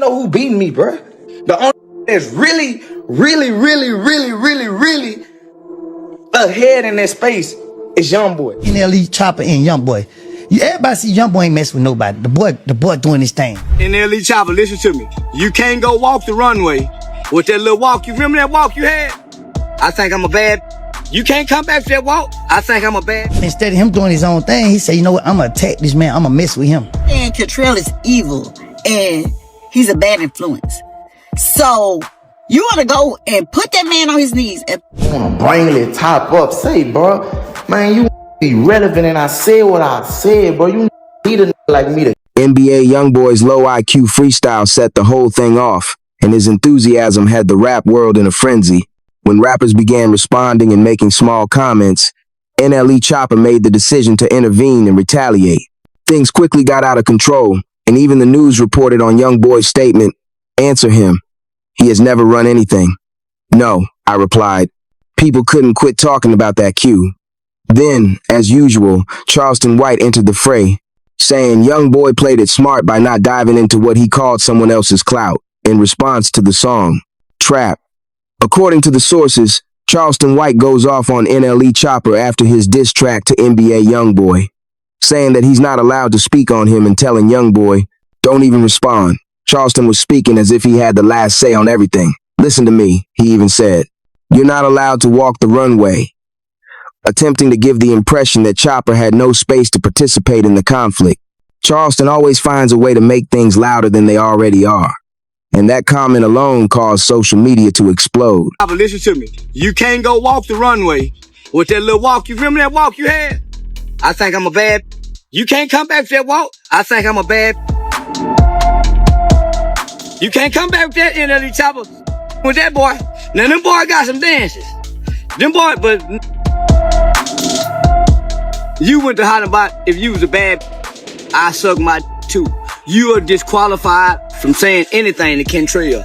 know who beating me, bro. The only that's really ahead in that space is YoungBoy. NLE Chopper and YoungBoy. Everybody see YoungBoy ain't messing with nobody. The boy doing his thing. NLE Chopper, listen to me. You can't go walk the runway with that little walk. You remember that walk you had? I think I'm a bad. You can't come back to that walk. I think I'm a bad. Instead of him doing his own thing, he said, you know what, I'm gonna attack this man, I'm gonna mess with him. And Cottrell is evil, and he's a bad influence. So, you wanna go and put that man on his knees and wanna bring it top up, say, bro, man, you be relevant, and I said what I said, bro. You need a like me to. NBA YoungBoy's low IQ freestyle set the whole thing off, and his enthusiasm had the rap world in a frenzy. When rappers began responding and making small comments, NLE Chopper made the decision to intervene and retaliate. Things quickly got out of control, and even the news reported on YoungBoy's statement, "Answer him. He has never run anything." "No," I replied. People couldn't quit talking about that cue. Then, as usual, Charleston White entered the fray, saying YoungBoy played it smart by not diving into what he called someone else's clout in response to the song, Trap. According to the sources, Charleston White goes off on NLE Chopper after his diss track to NBA YoungBoy, saying that he's not allowed to speak on him and telling YoungBoy, "Don't even respond." Charleston was speaking as if he had the last say on everything. "Listen to me," he even said. "You're not allowed to walk the runway," attempting to give the impression that Chopper had no space to participate in the conflict. Charleston always finds a way to make things louder than they already are. And that comment alone caused social media to explode. Listen to me. You can't go walk the runway with that little walk. You remember that walk you had? I think I'm a bad. You can't come back to that walk. I think I'm a bad. You can't come back with that NLE Chopper with that boy. Now them boy got some dances. Them boy, but you went to holler about if you was a bad, I suck my too. You are disqualified from saying anything to Kentrell,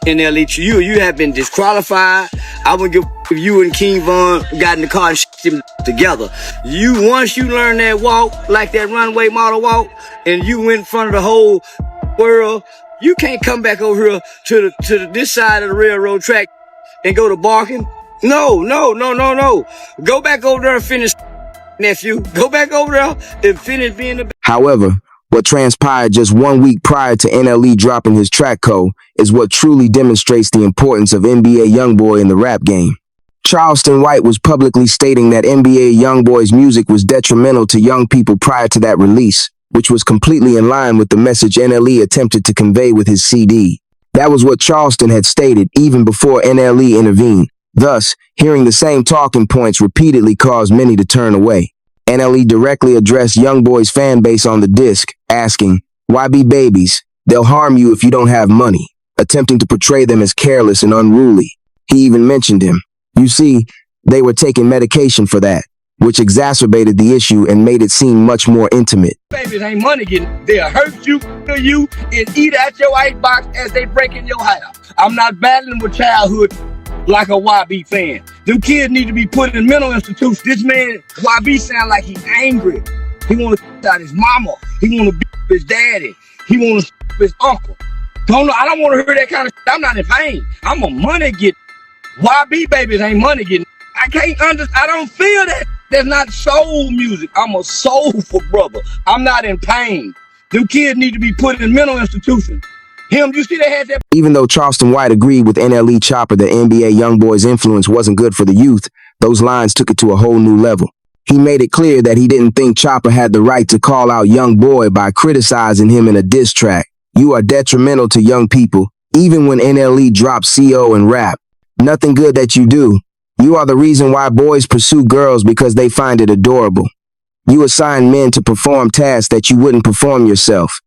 NLE. You have been disqualified. I would give if you and King Von got in the car and shit together. Once you learn that walk, like that runway model walk, and you went in front of the whole world, you can't come back over here to this side of the railroad track and go to barking. No. Go back over there and finish, nephew. Go back over there and finish being the. However, what transpired just 1 week prior to NLE dropping his track code is what truly demonstrates the importance of NBA YoungBoy in the rap game. Charleston White was publicly stating that NBA YoungBoy's music was detrimental to young people prior to that release, which was completely in line with the message NLE attempted to convey with his CD. That was what Charleston had stated even before NLE intervened. Thus, hearing the same talking points repeatedly caused many to turn away. NLE directly addressed YoungBoy's fan base on the disc, asking, "Why be babies? They'll harm you if you don't have money," attempting to portray them as careless and unruly. He even mentioned him. You see, they were taking medication for that, which exacerbated the issue and made it seem much more intimate. Babies ain't money getting. They'll hurt you, kill you, and eat at your icebox as they break in your house. I'm not battling with childhood like a YB fan. Them kids need to be put in mental institutions. This man, YB, sound like he's angry. He want to out his mama. He want to beat his daddy. He want to his uncle. I don't want to hear that kind of shit. I'm not in pain. I'm a money get. YB babies ain't money getting. I can't understand. I don't feel that. That's not soul music. I'm a soulful brother. I'm not in pain. Them kids need to be put in mental institutions. You see they had that. Even though Charleston White agreed with NLE Chopper that NBA YoungBoy's influence wasn't good for the youth, those lines took it to a whole new level. He made it clear that he didn't think Chopper had the right to call out YoungBoy by criticizing him in a diss track. "You are detrimental to young people, even when NLE drops CO and rap. Nothing good that you do. You are the reason why boys pursue girls because they find it adorable. You assign men to perform tasks that you wouldn't perform yourself.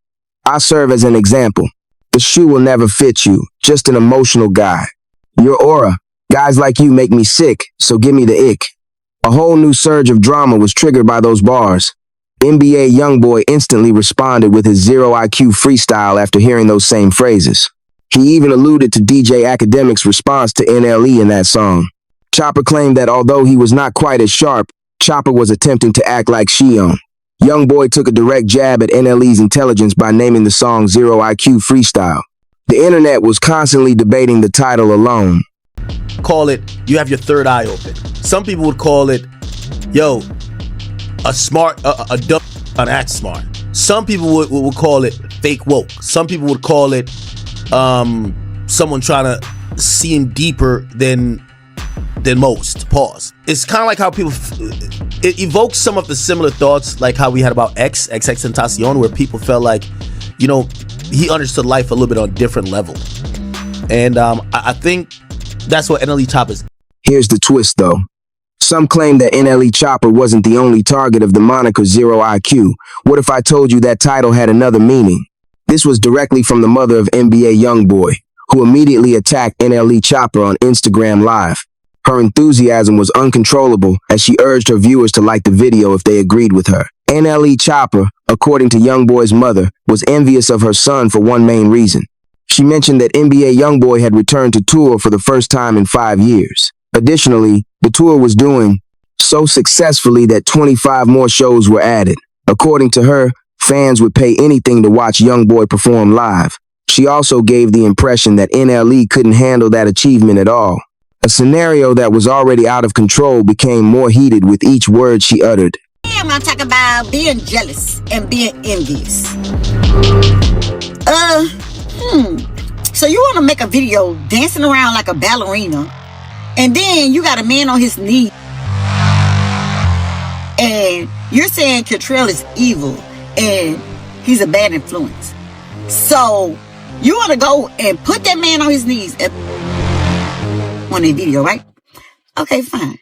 I serve as an example. The shoe will never fit you, just an emotional guy. Your aura, guys like you make me sick, so give me the ick." A whole new surge of drama was triggered by those bars. NBA YoungBoy instantly responded with his zero IQ freestyle after hearing those same phrases. He even alluded to DJ Academic's response to NLE in that song. Chopper claimed that although he was not quite as sharp, Chopper was attempting to act like Shion. YoungBoy took a direct jab at NLE's intelligence by naming the song Zero IQ Freestyle. The internet was constantly debating the title alone. Call it, you have your third eye open. Some people would call it, yo, a dumb trying to act smart. Some people would call it fake woke. Some people would call it someone trying to seem deeper than most. Pause. It's kind of like how people, it evokes some of the similar thoughts like how we had about XXXTentacion, where people felt like, you know, he understood life a little bit on a different level. And I think that's what NLE Chopper is. Here's the twist though. Some claim that NLE Chopper wasn't the only target of the moniker Zero IQ. What if I told you that title had another meaning? This was directly from the mother of NBA YoungBoy, who immediately attacked NLE Chopper on Instagram Live. Her enthusiasm was uncontrollable as she urged her viewers to like the video if they agreed with her. NLE Chopper, according to YoungBoy's mother, was envious of her son for one main reason. She mentioned that NBA YoungBoy had returned to tour for the first time in 5 years. Additionally, the tour was doing so successfully that 25 more shows were added. According to her, fans would pay anything to watch YoungBoy perform live. She also gave the impression that NLE couldn't handle that achievement at all. A scenario that was already out of control became more heated with each word she uttered. I'm gonna talk about being jealous and being envious. So you wanna make a video dancing around like a ballerina, and then you got a man on his knee, and you're saying Catrell is evil and he's a bad influence. So you wanna go and put that man on his knees on a video, right? Okay, fine.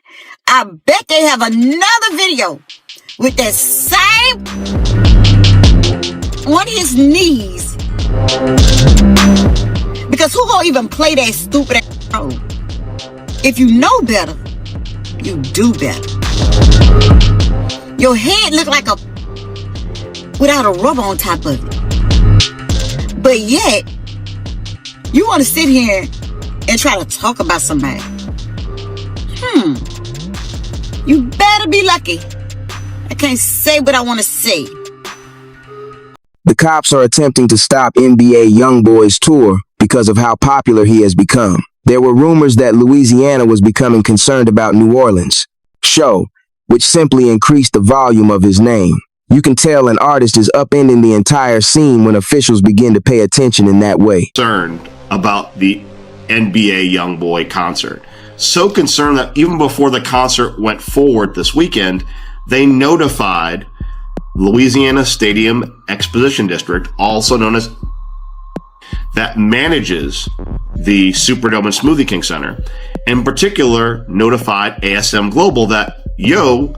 I bet they have another video with that same on his knees. Because who gonna even play that stupid role? If you know better, you do better. Your head look like a without a rubber on top of it. But yet, you want to sit here and try to talk about somebody. You better be lucky. I can't say what I want to say. The cops are attempting to stop NBA YoungBoy's tour because of how popular he has become. There were rumors that Louisiana was becoming concerned about New Orleans' show, which simply increased the volume of his name. You can tell an artist is upending the entire scene when officials begin to pay attention in that way. Concerned about the NBA YoungBoy concert. So concerned that even before the concert went forward this weekend, they notified Louisiana Stadium Exposition District, also known as that manages the Superdome and Smoothie King Center, in particular notified ASM Global that, yo,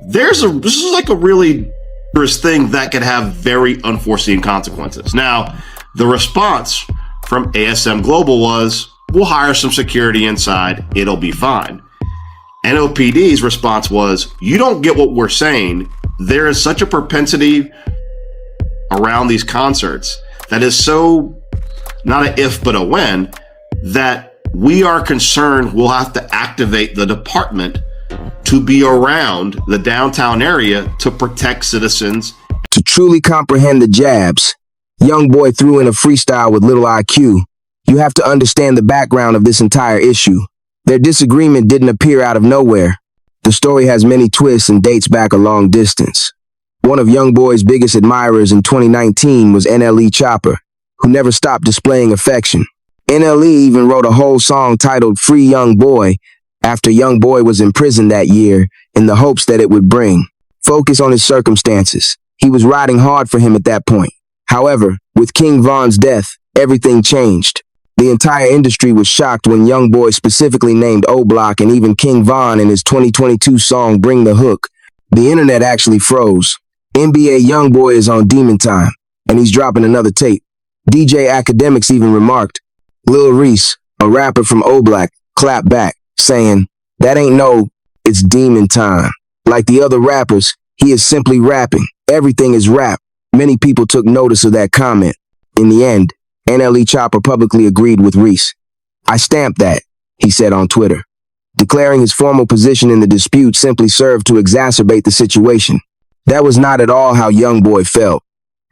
this is like a really dangerous thing that could have very unforeseen consequences. Now, the response from ASM Global was, we'll hire some security inside, it'll be fine. NOPD's response was, you don't get what we're saying. There is such a propensity around these concerts that is so, not an if but a when, that we are concerned we'll have to activate the department to be around the downtown area to protect citizens. To truly comprehend the jabs, YoungBoy threw in a freestyle with Little IQ. You have to understand the background of this entire issue. Their disagreement didn't appear out of nowhere. The story has many twists and dates back a long distance. One of YoungBoy's biggest admirers in 2019 was NLE Chopper, who never stopped displaying affection. NLE even wrote a whole song titled Free Young Boy after YoungBoy was in prison that year in the hopes that it would bring focus on his circumstances. He was riding hard for him at that point. However, with King Von's death, everything changed. The entire industry was shocked when YoungBoy specifically named O-Block and even King Von in his 2022 song Bring the Hook. The internet actually froze. NBA YoungBoy is on demon time, and he's dropping another tape. DJ Academics even remarked, Lil Reese, a rapper from O-Block, clapped back, saying, that ain't no, it's demon time. Like the other rappers, he is simply rapping. Everything is rap. Many people took notice of that comment. In the end, NLE Chopper publicly agreed with Reese. I stamped that, he said on Twitter. Declaring his formal position in the dispute simply served to exacerbate the situation. That was not at all how YoungBoy felt.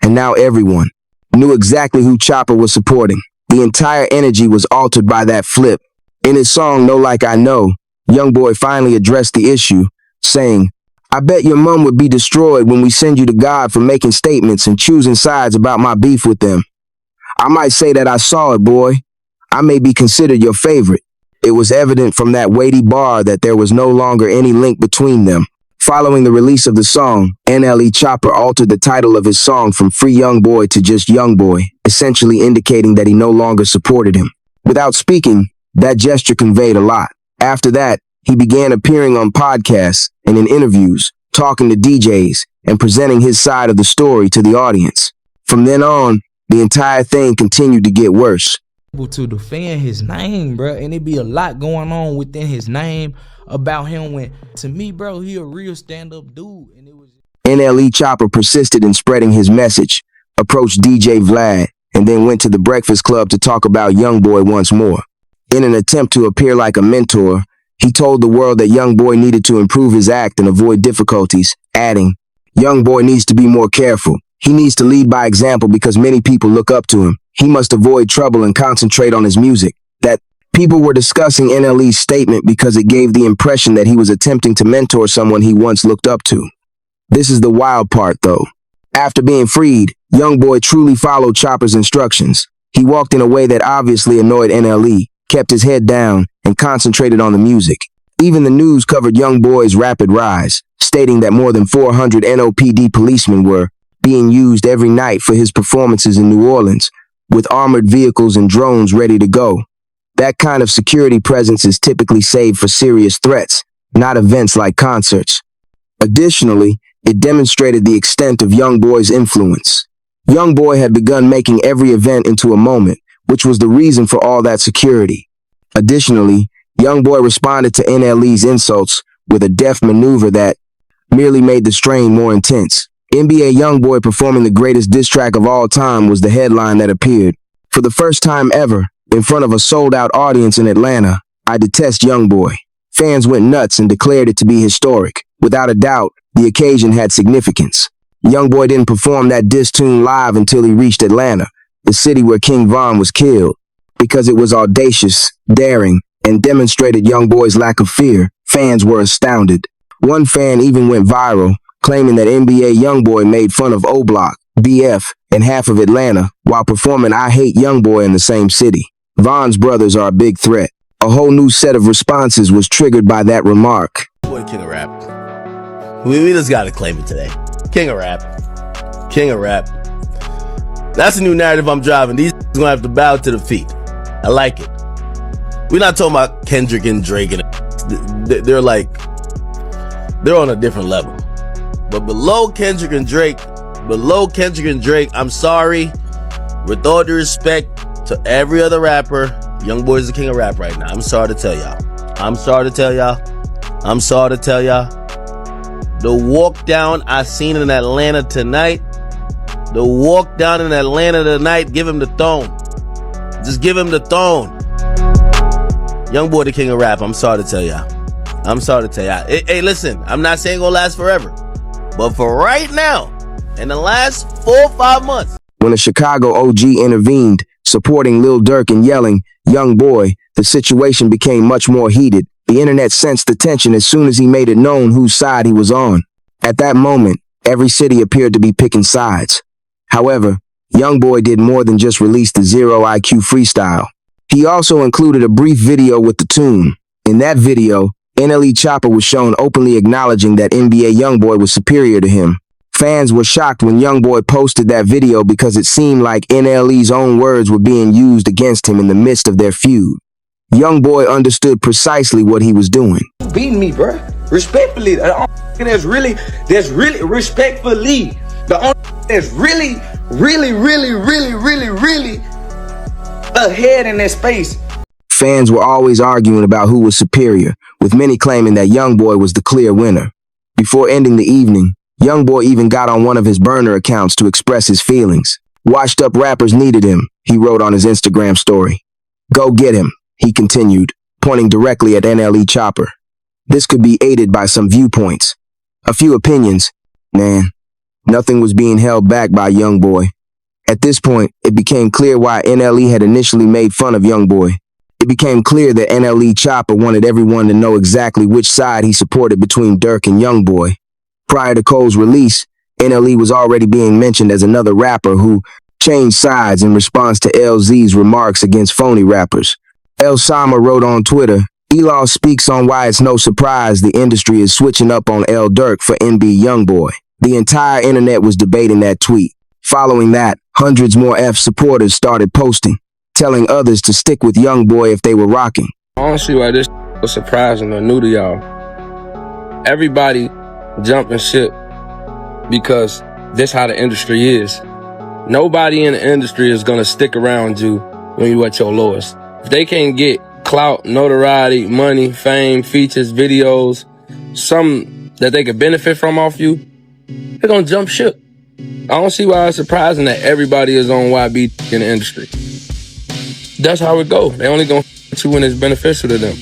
And now everyone knew exactly who Chopper was supporting. The entire energy was altered by that flip. In his song No Like I Know, YoungBoy finally addressed the issue, saying, "I bet your mom would be destroyed when we send you to God for making statements and choosing sides about my beef with them. I might say that I saw it, boy. I may be considered your favorite." It was evident from that weighty bar that there was no longer any link between them. Following the release of the song, NLE Chopper altered the title of his song from Free YoungBoy to just YoungBoy, essentially indicating that he no longer supported him. Without speaking, that gesture conveyed a lot. After that, he began appearing on podcasts and in interviews, talking to DJs, and presenting his side of the story to the audience. From then on, the entire thing continued to get worse. To defend his name, bro, and it be a lot going on within his name about him. When to me, bro, he a real stand-up dude, and it was NLE Chopper persisted in spreading his message, approached DJ Vlad, and then went to the Breakfast Club to talk about YoungBoy once more. In an attempt to appear like a mentor, he told the world that YoungBoy needed to improve his act and avoid difficulties, adding, "YoungBoy needs to be more careful. He needs to lead by example because many people look up to him. He must avoid trouble and concentrate on his music." That people were discussing NLE's statement because it gave the impression that he was attempting to mentor someone he once looked up to. This is the wild part, though. After being freed, YoungBoy truly followed Chopper's instructions. He walked in a way that obviously annoyed NLE, kept his head down, and concentrated on the music. Even the news covered YoungBoy's rapid rise, stating that more than 400 NOPD policemen were being used every night for his performances in New Orleans, with armored vehicles and drones ready to go. That kind of security presence is typically saved for serious threats, not events like concerts. Additionally, it demonstrated the extent of YoungBoy's influence. YoungBoy had begun making every event into a moment, which was the reason for all that security. Additionally, YoungBoy responded to NLE's insults with a deft maneuver that merely made the strain more intense. NBA YoungBoy performing the greatest diss track of all time was the headline that appeared. For the first time ever, in front of a sold-out audience in Atlanta, I detest YoungBoy. Fans went nuts and declared it to be historic. Without a doubt, the occasion had significance. YoungBoy didn't perform that diss tune live until he reached Atlanta, the city where King Von was killed. Because it was audacious, daring, and demonstrated YoungBoy's lack of fear, fans were astounded. One fan even went viral, claiming that NBA YoungBoy made fun of O-Block, BF, and half of Atlanta while performing I Hate YoungBoy in the same city. Von's brothers are a big threat. A whole new set of responses was triggered by that remark. Boy, King of Rap. We just gotta claim it today. King of Rap. King of Rap. That's a new narrative I'm driving. These gonna have to bow to the feet. I like it. We're not talking about Kendrick and Drake, and they're on a different level. But below Kendrick and Drake, I'm sorry. With all due respect to every other rapper, YoungBoy is the king of rap right now. I'm sorry to tell y'all. The walk down I seen in Atlanta tonight. Give him the throne. Just give him the throne. YoungBoy the king of rap. I'm sorry to tell y'all. Hey, listen, I'm not saying it's gonna last forever. But for right now, in the last 4 or 5 months. When a Chicago OG intervened, supporting Lil Durk and yelling, "YoungBoy," the situation became much more heated. The internet sensed the tension as soon as he made it known whose side he was on. At that moment, every city appeared to be picking sides. However, YoungBoy did more than just release the Zero IQ freestyle. He also included a brief video with the tune. In that video, NLE Chopper was shown openly acknowledging that NBA YoungBoy was superior to him. Fans were shocked when YoungBoy posted that video because it seemed like NLE's own words were being used against him in the midst of their feud. YoungBoy understood precisely what he was doing. Beating me, bruh. Respectfully. The only that's really respectfully. The only that's really ahead in that space. Fans were always arguing about who was superior, with many claiming that YoungBoy was the clear winner. Before ending the evening, YoungBoy even got on one of his burner accounts to express his feelings. "Washed up rappers needed him," he wrote on his Instagram story. "Go get him," he continued, pointing directly at NLE Chopper. This could be aided by some viewpoints, a few opinions, Man, nothing was being held back by YoungBoy. At this point, it became clear why NLE had initially made fun of YoungBoy. It became clear that NLE Chopper wanted everyone to know exactly which side he supported between Durk and YoungBoy. Prior to Cole's release, NLE was already being mentioned as another rapper who changed sides in response to LZ's remarks against phony rappers. El Sama wrote on Twitter, Elaw speaks on why it's no surprise the industry is switching up on L Durk for NB YoungBoy. The entire internet was debating that tweet. Following that, hundreds more F supporters started posting, telling others to stick with YoungBoy if they were rocking. I don't see why this was surprising or new to y'all. Everybody jumping ship because this how the industry is. Nobody in the industry is gonna stick around you when you at your lowest. If they can't get clout, notoriety, money, fame, features, videos, something that they could benefit from off you, they're gonna jump ship. I don't see why it's surprising that everybody is on YB in the industry. That's how it go. They only gonna f you when it's beneficial to them.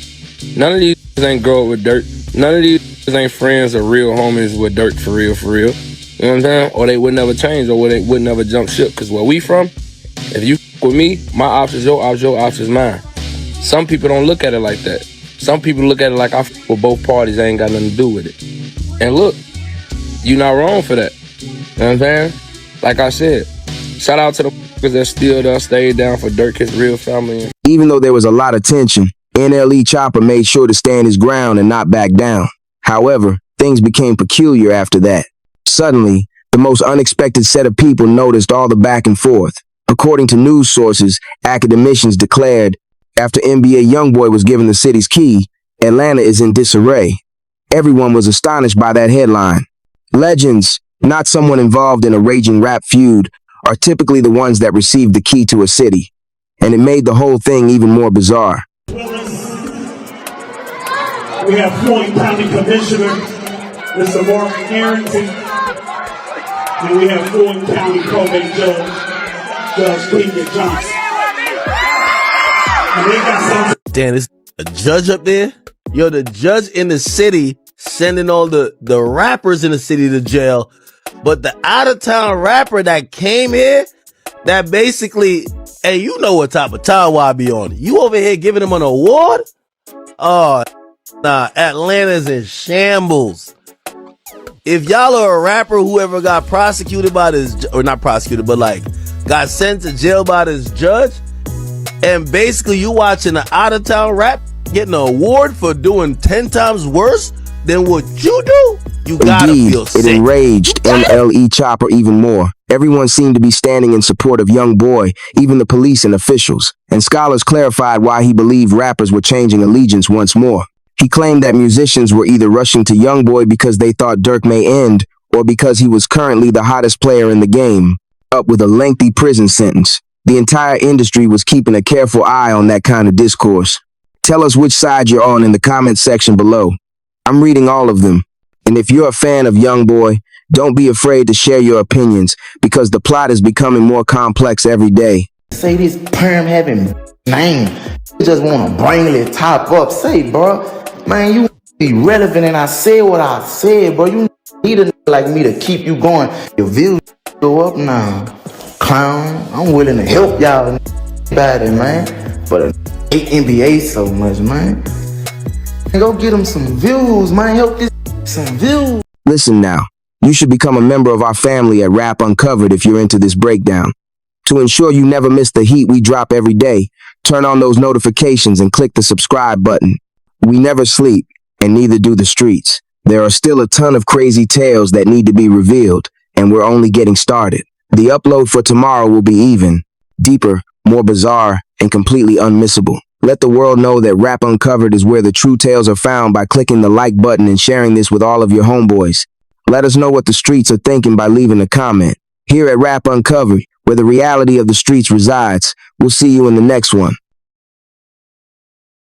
None of these ain't grow up with Durk. None of these ain't friends or real homies with Durk for real, for real. You know what I'm saying? Or they would never change, or they would never jump ship. Cause where we from, if you f with me, my ops is your ops, your ops is mine. Some people don't look at it like that. Some people look at it like I f with both parties, I ain't got nothing to do with it. And look, you not wrong for that. You know what I'm saying? Like I said, shout out to the f***ers that still done stayed down for Durk, his real family. Even though there was a lot of tension, NLE Chopper made sure to stand his ground and not back down. However, things became peculiar after that. Suddenly, the most unexpected set of people noticed all the back and forth. According to news sources, academicians declared, after NBA YoungBoy was given the city's key, Atlanta is in disarray. Everyone was astonished by that headline. Legends, not someone involved in a raging rap feud, are typically the ones that receive the key to a city. And it made the whole thing even more bizarre. We have Floyd County Commissioner, Mr. Mark Harrington. And we have Floyd County Probate Judge, Judge Cleveland Johnson. And they got some. Damn, this a judge up there? Yo, the judge in the city sending all the rappers in the city to jail. But the out-of-town rapper that came here, that basically, hey, you know what type of time I be on. You over here giving him an award? Oh, nah, Atlanta's in shambles. If y'all are a rapper who ever got prosecuted by this, or not prosecuted, but like got sent to jail by this judge, and basically you watching an out-of-town rap getting an award for doing 10 times worse than what you do, you gotta feel sick. It enraged NLE Chopper even more. Everyone seemed to be standing in support of YoungBoy, even the police and officials. And scholars clarified why he believed rappers were changing allegiance once more. He claimed that musicians were either rushing to YoungBoy because they thought Durk may end, or because he was currently the hottest player in the game, up with a lengthy prison sentence. The entire industry was keeping a careful eye on that kind of discourse. Tell us which side you're on in the comment section below. I'm reading all of them. And if you're a fan of YoungBoy, don't be afraid to share your opinions, because the plot is becoming more complex every day. Say this perm having name. You just want to bring it top up. Say, bro, man, you be relevant, and I said what I said, bro. You need a like me to keep you going. Your views go up now. Clown, I'm willing to help y'all about it, man. But I hate NBA so much, man. Go get them some views, man. Help this some views. Listen now, you should become a member of our family at Rap Uncovered if you're into this breakdown. To ensure you never miss the heat we drop every day, turn on those notifications and click the subscribe button. We never sleep, and neither do the streets. There are still a ton of crazy tales that need to be revealed, and we're only getting started. The upload for tomorrow will be even, deeper, more bizarre, and completely unmissable. Let the world know that Rap Uncovered is where the true tales are found by clicking the like button and sharing this with all of your homeboys. Let us know what the streets are thinking by leaving a comment. Here at Rap Uncovered, where the reality of the streets resides, we'll see you in the next one.